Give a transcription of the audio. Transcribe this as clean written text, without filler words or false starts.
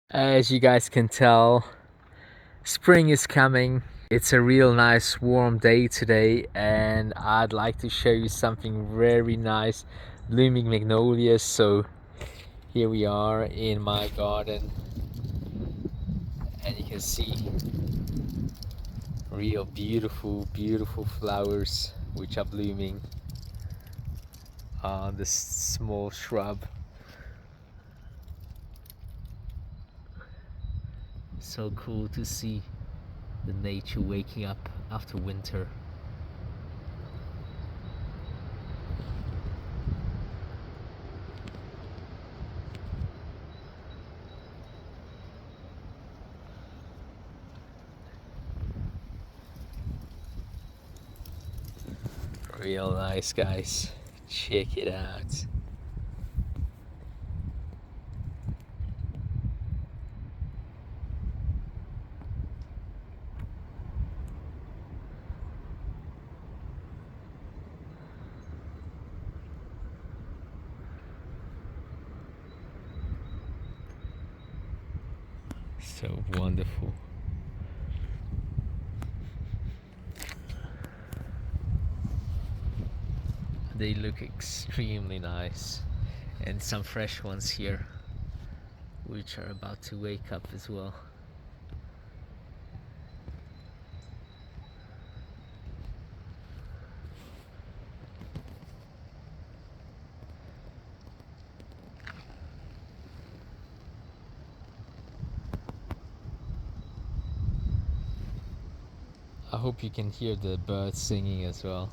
As you guys can tell, spring is coming. It's a real nice warm day today, and I'd like to show you something very nice, blooming magnolias. So here we are in my garden, and you can see real beautiful flowers which are blooming on this small shrub. So cool to see the nature waking up after winter. Real nice, guys. Check it out. So wonderful. They look extremely nice, and some fresh ones here which are about to wake up as well. I hope you can hear the birds singing as well.